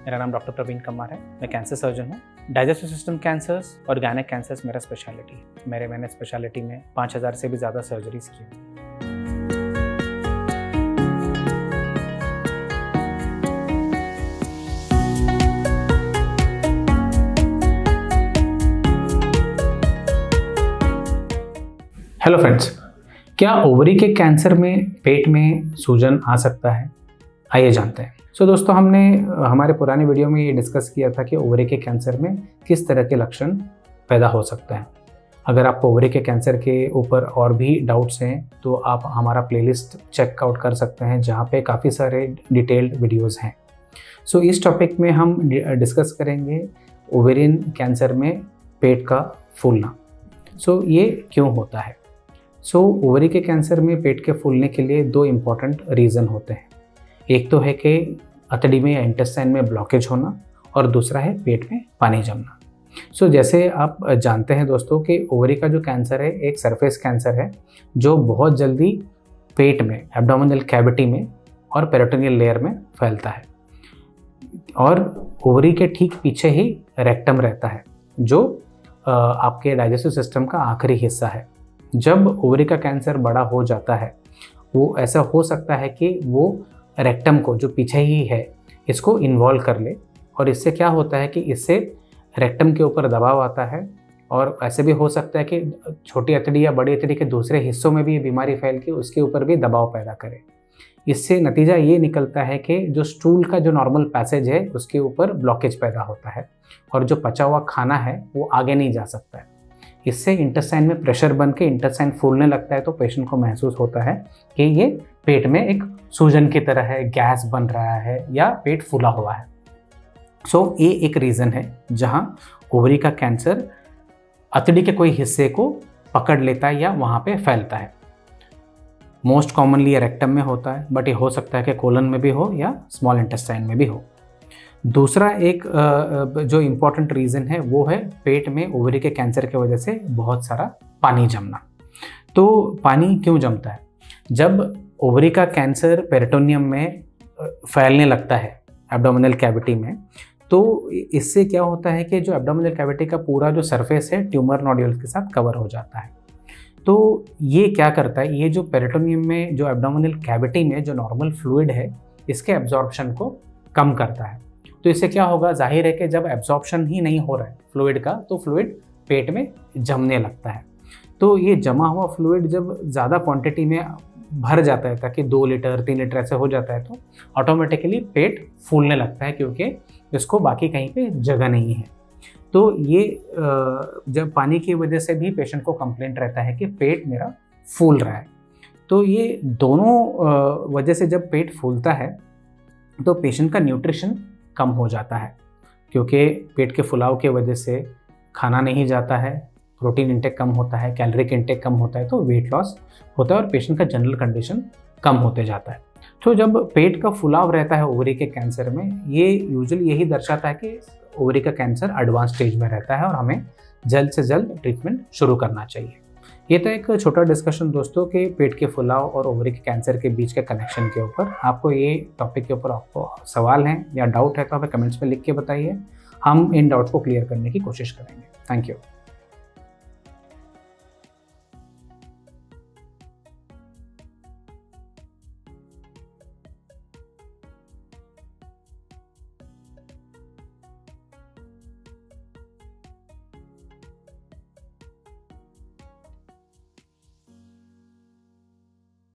मेरा नाम डॉक्टर प्रवीण कमार है। मैं कैंसर सर्जन हूँ। डाइजेस्टिव सिस्टम कैंसर्स और गायनेक कैंसर्स मेरा स्पेशलिटी है। मैंने स्पेशलिटी में 5000 से भी ज़्यादा सर्जरीज की हैं। हेलो फ्रेंड्स, क्या ओवरी के कैंसर में पेट में सूजन आ सकता है? आइए जानते हैं। दोस्तों, हमने हमारे पुराने वीडियो में ये डिस्कस किया था कि ओवरी के कैंसर में किस तरह के लक्षण पैदा हो सकते हैं। अगर आपको ओवरी के कैंसर के ऊपर और भी डाउट्स हैं तो आप हमारा प्लेलिस्ट चेकआउट कर सकते हैं, जहाँ पे काफ़ी सारे डिटेल्ड वीडियोज़ हैं। इस टॉपिक में हम डिस्कस करेंगे ओवेरियन कैंसर में पेट का फूलना। ये क्यों होता है? ओवरी के कैंसर में पेट के फूलने के लिए दो इम्पॉर्टेंट रीज़न होते हैं। एक तो है कि अतड़ी में या इंटेस्टाइन में ब्लॉकेज होना, और दूसरा है पेट में पानी जमना। जैसे आप जानते हैं दोस्तों कि ओवरी का जो कैंसर है एक सरफेस कैंसर है जो बहुत जल्दी पेट में, एब्डोमिनल कैविटी में और पेरिटोनियल लेयर में फैलता है। और ओवरी के ठीक पीछे ही रेक्टम रहता है जो आपके डाइजेस्टिव सिस्टम का आखिरी हिस्सा है। जब ओवरी का कैंसर बड़ा हो जाता है, वो ऐसा हो सकता है कि वो रेक्टम को, जो पीछे ही है, इसको इन्वॉल्व कर ले, और इससे क्या होता है कि इससे रेक्टम के ऊपर दबाव आता है। और ऐसे भी हो सकता है कि छोटी अतड़ी या बड़ी अतड़ी के दूसरे हिस्सों में भी ये बीमारी फैल के उसके ऊपर भी दबाव पैदा करे। इससे नतीजा ये निकलता है कि जो स्टूल का जो नॉर्मल पैसेज है उसके ऊपर ब्लॉकेज पैदा होता है, और जो पचा हुआ खाना है वो आगे नहीं जा सकता है। इससे इंटेस्टाइन में प्रेशर बन के इंटेस्टाइन फूलने लगता है, तो पेशेंट को महसूस होता है कि ये पेट में एक सूजन की तरह है, गैस बन रहा है या पेट फूला हुआ है। ये एक रीज़न है जहाँ ओवरी का कैंसर अतड़ी के कोई हिस्से को पकड़ लेता है या वहाँ पे फैलता है। मोस्ट कॉमनली रेक्टम में होता है, बट ये हो सकता है कि कोलन में भी हो या स्मॉल इंटेस्टाइन में भी हो। दूसरा एक जो इम्पॉर्टेंट रीज़न है वो है पेट में ओवरी के कैंसर की वजह से बहुत सारा पानी जमना। तो पानी क्यों जमता है? जब ओवरी का कैंसर पेरिटोनियम में फैलने लगता है, एब्डोमिनल कैविटी में, तो इससे क्या होता है कि जो एब्डोमिनल कैविटी का पूरा जो सरफेस है ट्यूमर नोड्यूल्स के साथ कवर हो जाता है। तो ये क्या करता है, ये जो पेरिटोनियम में, जो एब्डोमिनल कैविटी में जो नॉर्मल फ्लूइड है, इसके एब्जॉर्प्शन को कम करता है। तो इससे क्या होगा, जाहिर है कि जब एब्जॉर्प्शन ही नहीं हो रहा है फ्लूइड का, तो फ्लूइड पेट में जमने लगता है। तो ये जमा हुआ फ्लूइड जब ज़्यादा क्वांटिटी में भर जाता है, ताकि 2 लीटर 3 लीटर ऐसे हो जाता है, तो ऑटोमेटिकली पेट फूलने लगता है, क्योंकि इसको बाकी कहीं पे जगह नहीं है। तो ये जब पानी की वजह से भी पेशेंट को कंप्लेंट रहता है कि पेट मेरा फूल रहा है। तो ये दोनों वजह से जब पेट फूलता है तो पेशेंट का न्यूट्रिशन कम हो जाता है, क्योंकि पेट के फुलाव के वजह से खाना नहीं जाता है, प्रोटीन इंटेक कम होता है, कैलोरिक इंटेक कम होता है, तो वेट लॉस होता है और पेशेंट का जनरल कंडीशन कम होते जाता है। तो जब पेट का फुलाव रहता है ओवरी के कैंसर में, ये यूजुअली यही दर्शाता है कि ओवरी का कैंसर एडवांस स्टेज में रहता है और हमें जल्द से जल्द ट्रीटमेंट शुरू करना चाहिए। ये तो एक छोटा डिस्कशन दोस्तों कि पेट के फुलाव और ओवरी के कैंसर के बीच के कनेक्शन के ऊपर। आपको ये टॉपिक के ऊपर आपको सवाल हैं या डाउट है तो हमें कमेंट्स में लिख के बताइए, हम इन डाउट्स को क्लियर करने की कोशिश करेंगे। Thank you.